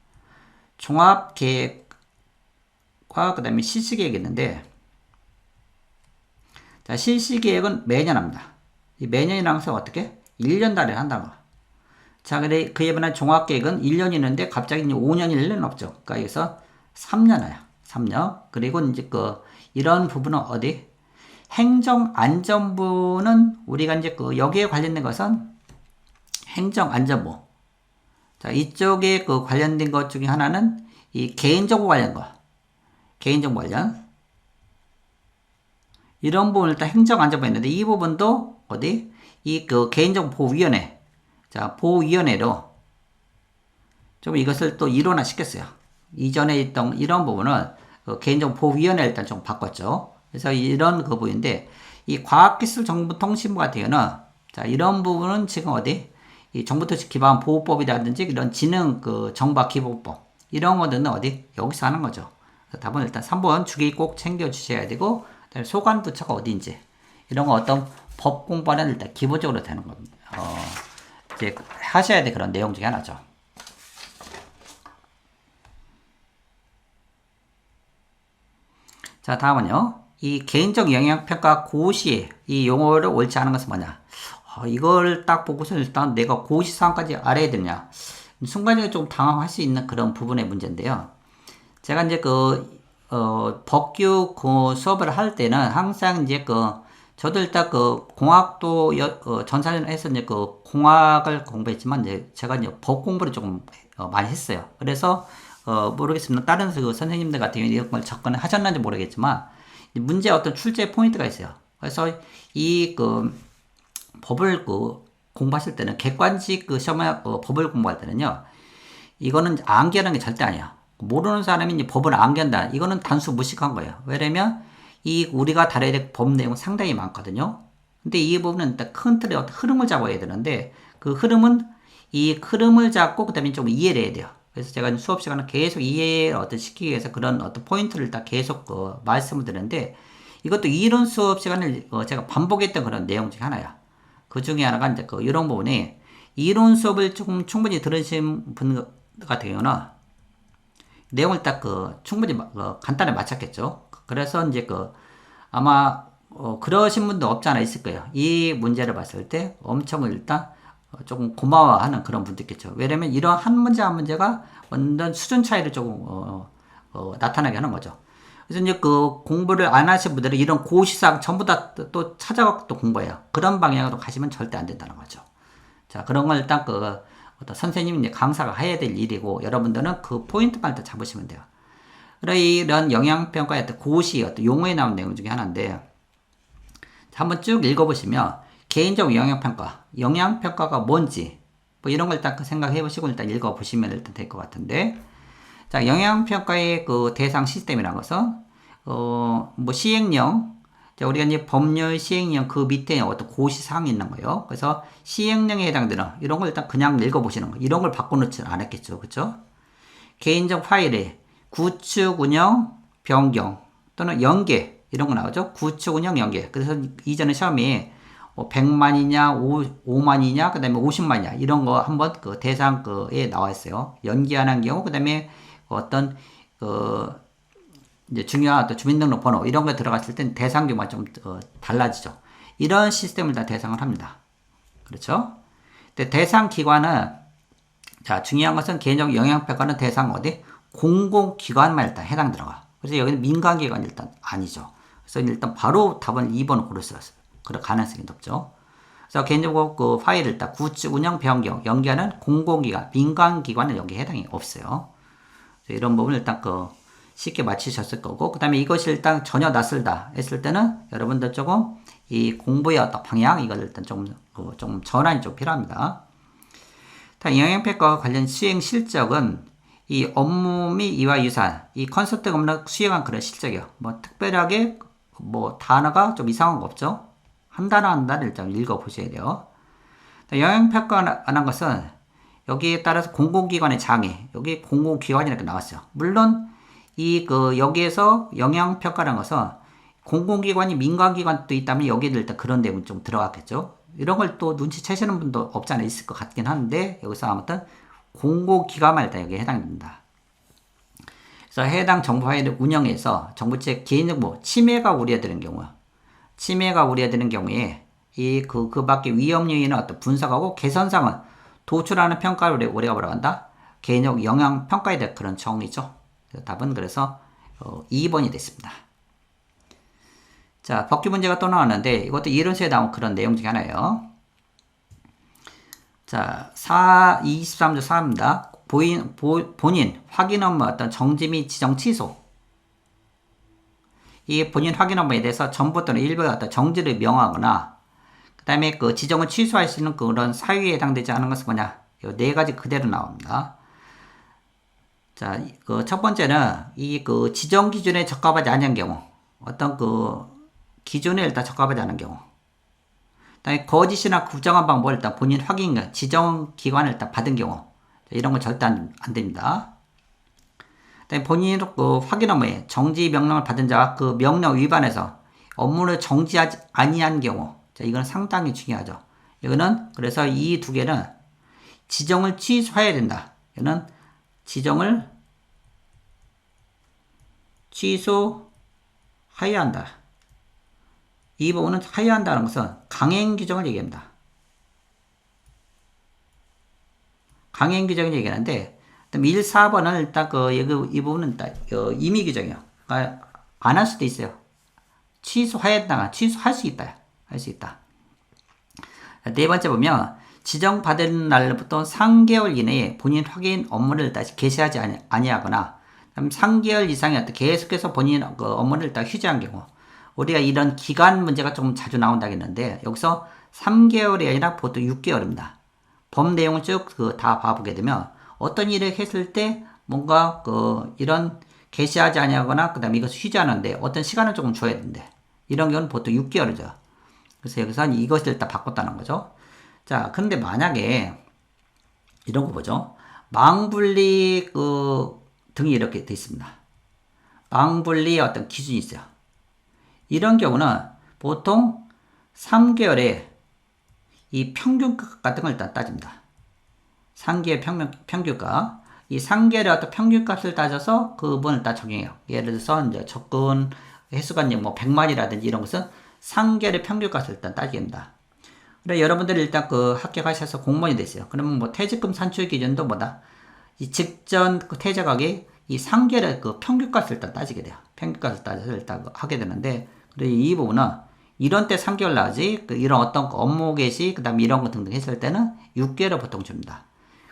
종합계획과 그 다음에 실시계획이 있는데, 자, 실시계획은 매년 합니다. 이 매년이라는 것은 어떻게? 1년 달에 한다는 거. 자, 근데 그에 반해 종합계획은 1년이 있는데 갑자기 5년이 1년 없죠. 그러니까 여기서 3년 와요. 3년. 그리고 이제 이런 부분은 어디? 행정안전부는 우리가 이제 여기에 관련된 것은 행정안전부. 자, 이쪽에 관련된 것 중에 하나는 이 개인정보 관련 거. 개인정보 관련. 이런 부분을 일단 행정안전부에 있는데, 이 부분도 어디? 이 개인정보보호위원회. 자, 보호위원회로 좀 이것을 또 일원화 시켰어요. 이전에 있던 이런 부분은 개인정보보호위원회 일단 좀 바꿨죠. 그래서 이런 부분인데, 이 과학기술정보통신부 같은 경우는, 자, 이런 부분은 지금 어디? 이 정보통신 기반 보호법이라든지 이런 지능 정보화 기본법. 이런 것들은 어디? 여기서 하는 거죠. 그래서 답은 일단 3번 주기 꼭 챙겨 주셔야 되고, 그다음에 소관부처가 어디인지. 이런 거 어떤 법 공부는 일단 기본적으로 되는 겁니다. 이제 하셔야 될 그런 내용 중에 하나죠. 자, 다음은요. 이 개인적 영향평가 고시, 이 용어를 옳지 않은 것은 뭐냐? 이걸 딱 보고서 일단 내가 고시사항까지 알아야 되냐? 순간적으로 좀 당황할 수 있는 그런 부분의 문제인데요. 제가 이제 법규 그 수업을 할 때는 항상 이제 저도 일단 공학도 전산에서 이제 공학을 공부했지만 이제 제가 이제 법 공부를 조금 많이 했어요. 그래서 모르겠습니다. 다른 선생님들 같은 경우는 이런 걸 접근을 하셨는지 모르겠지만 문제 어떤 출제 포인트가 있어요. 그래서 이 법을 공부하실 때는 객관식 시험에 법을 공부할 때는요. 이거는 암기하는 게 절대 아니야. 모르는 사람이 이제 법을 암기한다. 이거는 단수 무식한 거예요. 왜냐면 우리가 다뤄야 될 법 내용은 상당히 많거든요. 근데 이 부분은 일단 큰 틀의 어떤 흐름을 잡아야 되는데 그 흐름은 이 흐름을 잡고 그다음에 좀 이해를 해야 돼요. 그래서 제가 수업 시간에 계속 이해를 시키기 위해서 그런 어떤 포인트를 딱 계속 말씀을 드렸는데 이것도 이론 수업 시간을 제가 반복했던 그런 내용 중에 하나야. 그 중에 하나가 이제 이런 부분에 이론 수업을 조금 충분히 들으신 분 같은 경우는 내용을 딱 충분히 간단히 맞췄겠죠. 그래서 이제 아마 그러신 분도 없지 않아 있을 거예요. 이 문제를 봤을 때 엄청 일단 조금 고마워하는 그런 분도 있겠죠. 왜냐면 이런 한 문제 한 문제가 완전 수준 차이를 조금 나타나게 하는 거죠. 그래서 이제 공부를 안 하신 분들은 이런 고시사항 전부 다 또 찾아갖고 또 공부해요. 그런 방향으로 가시면 절대 안 된다는 거죠. 자, 그런 걸 일단 어떤 선생님이 이제 강사가 해야 될 일이고 여러분들은 그 포인트만 일단 잡으시면 돼요. 이런 영양평가의 어떤 고시 어떤 용어에 나온 내용 중에 하나인데 한번 쭉 읽어보시면 개인적 영양평가, 영양평가가 뭔지 뭐 이런 걸 일단 생각해 보시고 일단 읽어보시면 일단 될 것 같은데 자, 영양평가의 대상 시스템이라는 것은 뭐 시행령 자, 우리가 이제 법률 시행령 그 밑에 어떤 고시사항이 있는 거예요. 그래서 시행령에 해당되는 이런 걸 일단 그냥 읽어보시는 거. 이런 걸 바꿔놓지 않았겠죠. 그쵸? 개인적 파일에 구축, 운영, 변경 또는 연계 이런 거 나오죠. 구축, 운영, 연계. 그래서 이전에 시험에 100만이냐, 5만이냐, 그 다음에 50만이냐 이런 거 한번 대상에 나와 있어요. 연기하는 경우, 그 다음에 어떤 이제 중요한 어떤 주민등록번호 이런 거 들어갔을 땐 대상 규모가 좀 달라지죠. 이런 시스템을 다 대상을 합니다. 그렇죠? 근데 대상 기관은 자 중요한 것은 개인적 영양평가는 대상 어디? 공공기관만 일단 해당 들어가. 그래서 여기는 민간기관 일단 아니죠. 그래서 일단 바로 답은 2번을 고를 수가 있어요. 그럴 가능성이 높죠. 그래서 개인적으로 파일을 일단 구축, 운영, 변경, 연계하는 공공기관, 민간기관은 여기에 해당이 없어요. 이런 부분을 일단 쉽게 맞히셨을 거고, 그 다음에 이것이 일단 전혀 낯설다 했을 때는 여러분들 조금 이 공부의 어떤 방향, 이걸 일단 좀 전환이 좀 필요합니다. 영양평가와 관련 수행 실적은 이 업무 및 이와 유사한 이 컨설팅 업무를 수행한 그런 실적이요. 뭐 특별하게 뭐 단어가 좀 이상한 거 없죠? 한 단어 한 단어 일단 읽어보셔야 돼요. 영양평가라는 것은 여기에 따라서 공공기관의 장애, 여기 공공기관이라고 나왔어요. 물론 여기에서 영양평가라는 것은 공공기관이 민간기관도 있다면 여기에 일단 그런 내용이 좀 들어갔겠죠. 이런 걸 또 눈치채시는 분도 없지 않아 있을 것 같긴 한데 여기서 아무튼 공공기관만 일단 여기에 해당됩니다. 그래서 해당 정보 파일을 운영해서 정부 측 개인정보 뭐 침해가 우려되는 경우에 그 밖에 위험 요인은 어떤 분석하고 개선상은 도출하는 평가를 우리가 뭐라고 한다? 개인적 영향 평가에 대한 그런 정의죠. 답은 그래서 2번이 됐습니다. 자, 법규 문제가 또 나왔는데 이것도 이론수에 나온 그런 내용 중에 하나예요. 자, 23조 4입니다. 본인 확인 업무 어떤 정지 및 지정 취소. 이 본인 확인 업무에 대해서 전부 또는 일부의 어떤 정지를 명하거나 그 다음에 지정을 취소할 수 있는 그런 사유에 해당되지 않은 것은 뭐냐? 이 네 가지 그대로 나옵니다. 자, 첫 번째는 지정 기준에 적합하지 않은 경우, 어떤 기준에 일단 적합하지 않은 경우, 그다음에 거짓이나 부정한 방법을 일단 본인 확인, 지정 기관을 일단 받은 경우, 이런 건 절대 안 됩니다. 그다음에 본인 확인 업무에 정지 명령을 받은 자가 그 명령 위반해서 업무를 정지하지 아니한 경우, 자, 이건 상당히 중요하죠. 이거는 그래서 이 두 개는 지정을 취소해야 된다. 이거는 지정을 취소해야 한다. 이 부분은 해야 한다는 것은 강행 규정을 얘기합니다. 강행 규정을 얘기하는데 1, 4번은 일단 이 부분은 일단 임의 규정이에요. 그러니까 안 할 수도 있어요. 취소할 수 있다. 할 수 있다. 네 번째 보면 지정받은 날부터 3개월 이내에 본인 확인 업무를 다시 개시하지 아니하거나 3개월 이상의 계속해서 본인 그 업무를 다 휴지한 경우 우리가 이런 기간 문제가 좀 자주 나온다겠는데 여기서 3개월이 아니라 보통 6개월입니다. 법 내용을 쭉 다 봐보게 되면 어떤 일을 했을 때 뭔가 이런 개시하지 아니하거나 그 다음에 이것을 휴지하는데 어떤 시간을 조금 줘야 되는데 이런 경우는 보통 6개월이죠. 그래서 여기서 이것을 일단 바꿨다는 거죠. 자, 그런데 만약에 이런 거 보죠. 망분리 등이 이렇게 돼 있습니다. 망분리의 어떤 기준이 있어요. 이런 경우는 보통 3개월에 이 평균가 같은 걸 일단 따집니다. 3개월 평균가. 이 3개월의 어떤 평균값을 따져서 그 부분을 다 적용해요. 예를 들어서 이제 접근 횟수가 뭐 100만이라든지 이런 것은 3개월의 평균값을 일단 따지게 됩니다. 그래 여러분들이 일단 합격하셔서 공무원이 됐어요. 그러면 뭐 퇴직금 산출 기준도 뭐다? 이 직전 퇴직하기 이 3개월의 평균값을 일단 따지게 돼요. 평균값을 따져서 일단 하게 되는데 그래 이 부분은 이런 때 3개월 나오지 이런 어떤 업무 개시 그 다음에 이런 거 등등 했을 때는 6개월을 보통 줍니다.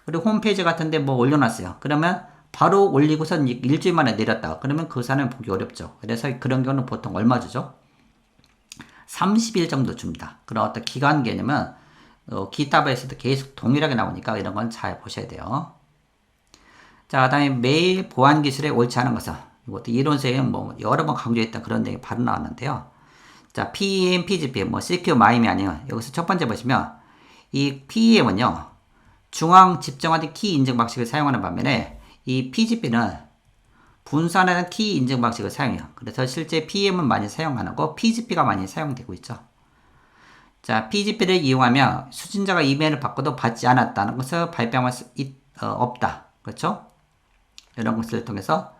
그리고 홈페이지 같은데 뭐 올려놨어요. 그러면 바로 올리고서 일주일 만에 내렸다. 그러면 그 사람은 보기 어렵죠. 그래서 그런 경우는 보통 얼마 주죠? 30일 정도 줍니다. 그런 어떤 기간 개념은 기타부에서도 계속 동일하게 나오니까 이런 건 잘 보셔야 돼요. 자, 다음에 메일 보안 기술에 옳지 않은 것은 이것도 이론서에 뭐 여러 번 강조했던 그런 내용이 바로 나왔는데요. 자, PEM, PGP, 뭐 CQ 마임이 아니에요. 여기서 첫 번째 보시면 이 PEM은요 중앙 집정화된 키 인증 방식을 사용하는 반면에 이 PGP는 분산하는 키 인증 방식을 사용해요. 그래서 실제 PM은 많이 사용 안 하고 PGP가 많이 사용되고 있죠. 자, PGP를 이용하면 수신자가 이메일을 받고도 받지 않았다는 것을 발표할 수 없다. 그렇죠? 이런 것을 통해서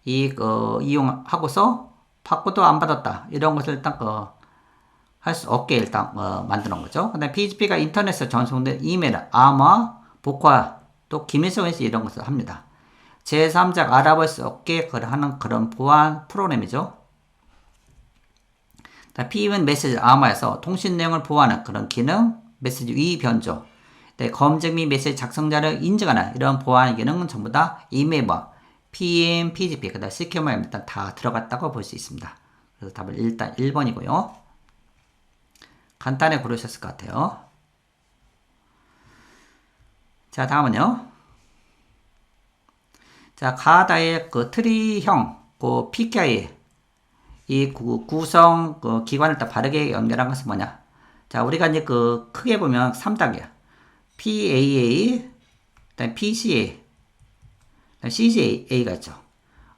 이용하고서 받고도 안 받았다. 이런 것을 일단 할 수 없게 일단 만드는 거죠. 근데 PGP가 인터넷에 전송된 이메일, 암호, 복화, 또 기밀성에서 이런 것을 합니다. 제3자가 알아볼 수 없게 하는 그런 보안 프로그램이죠. PEM은 메시지 암호에서 통신 내용을 보호하는 그런 기능, 메시지 위 변조, 검증 및 메시지 작성자를 인증하는 이런 보안 기능은 전부 다 이메일, PEM, PGP, 그 다음 CQM에 일단 다 들어갔다고 볼 수 있습니다. 그래서 답은 일단 1번이고요. 간단히 고르셨을 것 같아요. 자, 다음은요. 자, 가다의 트리형, PKI, 이 구성 기관을 다 바르게 연결한 것은 뭐냐? 자, 우리가 이제 크게 보면 3단계야. PAA, 그다음 PCA, 그다음 CCA가 있죠.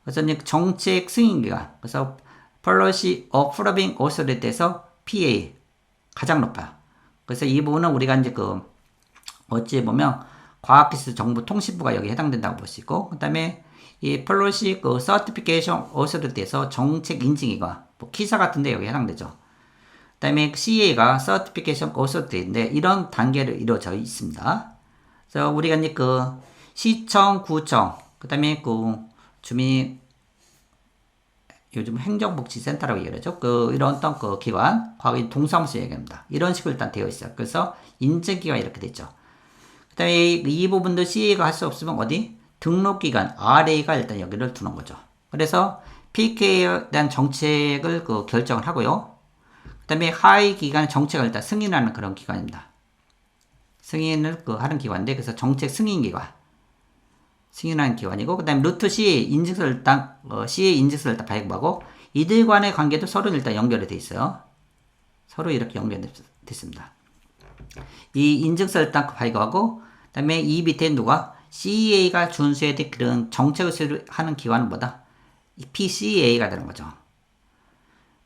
그래서 이제 정책 승인기관, 그래서 Policy Approving Authority에서 PA 가장 높아요. 그래서 이 부분은 우리가 이제 어찌 보면 과학기술 정보통신부가 여기 해당된다고 볼 수 있고, 그 다음에 이 폴로시 서티피케이션 어소리티에서 정책 인증이가 뭐 키사 같은데 여기 해당되죠. 그 다음에 CA가 서티피케이션 어소리티인데 이런 단계로 이루어져 있습니다. 그래서 우리가 이제 시청, 구청, 그 다음에 주민 요즘 행정복지센터라고 얘기하죠. 이런 어떤 기관, 과거의 동사무소 얘기합니다. 이런 식으로 일단 되어 있어요. 그래서 인증기가 이렇게 됐죠. 그 다음에 이 부분도 CA가 할 수 없으면 어디? 등록기관 RA가 일단 여기를 두는 거죠. 그래서 PK에 대한 정책을 결정을 하고요. 그 다음에 하위 기관 정책을 일단 승인하는 그런 기관입니다. 승인을 하는 기관인데, 그래서 정책 승인기관. 승인하는 기관이고, 그 다음에 루트 CA 인증서를 일단, CA 인증서를 일단 발급하고, 이들 간의 관계도 서로 일단 연결이 돼 있어요. 서로 이렇게 연결됐습니다. 이 인증서를 일단 발급하고, 그 다음에 이 밑에 누가 CA가 준수해야 될 그런 정책을 수행하는 기관은 뭐다? PCA가 되는 거죠.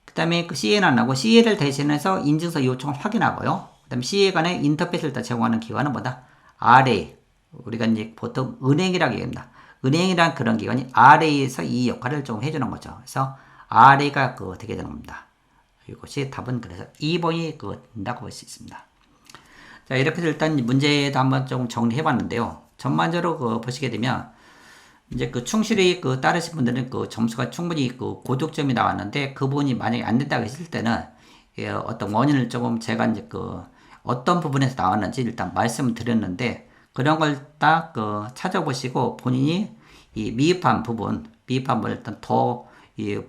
그 다음에 CA는 안 나고 CA를 대신해서 인증서 요청을 확인하고요. 그 다음에 CA 간의 인터페이스를 다 제공하는 기관은 뭐다? RA. 우리가 이제 보통 은행이라고 얘기합니다. 은행이란 그런 기관이 RA에서 이 역할을 좀 해주는 거죠. 그래서 RA가 되게 되는 겁니다. 이것이 답은 그래서 2번이 된다고 볼 수 있습니다. 자, 이렇게 해서 일단 문제도 한번 좀 정리해 봤는데요. 전반적으로 보시게 되면 이제 그 충실히 그 따르신 분들은 그 점수가 충분히 그 고득점이 나왔는데 그 부분이 만약에 안 된다고 했을 때는 예, 어떤 원인을 조금 제가 이제 그 어떤 부분에서 나왔는지 일단 말씀을 드렸는데 그런 걸 딱 그 찾아보시고 본인이 이 미흡한 부분을 일단 더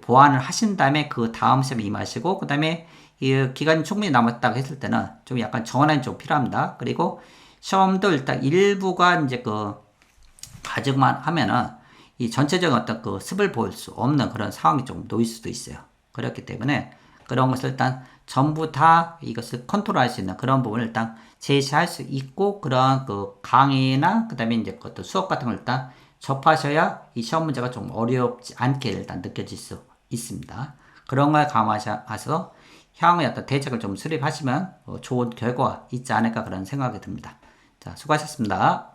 보완을 하신 다음에 그 다음 시험에 임하시고 그 다음에 이 기간이 충분히 남았다고 했을 때는 좀 약간 전환이 좀 필요합니다. 그리고 시험도 일단 일부가 이제 그 가정만 하면은 이 전체적인 어떤 그 습을 보일 수 없는 그런 상황이 좀 놓일 수도 있어요. 그렇기 때문에 그런 것을 일단 전부 다 이것을 컨트롤할 수 있는 그런 부분을 일단 제시할 수 있고 그런 그 강의나 그 다음에 이제 그 수업 같은 걸 일단 접하셔야 이 시험 문제가 좀 어렵지 않게 일단 느껴질 수 있습니다. 그런 걸 감안하셔서 향후에 어떤 대책을 좀 수립하시면 좋은 결과가 있지 않을까 그런 생각이 듭니다. 자, 수고하셨습니다.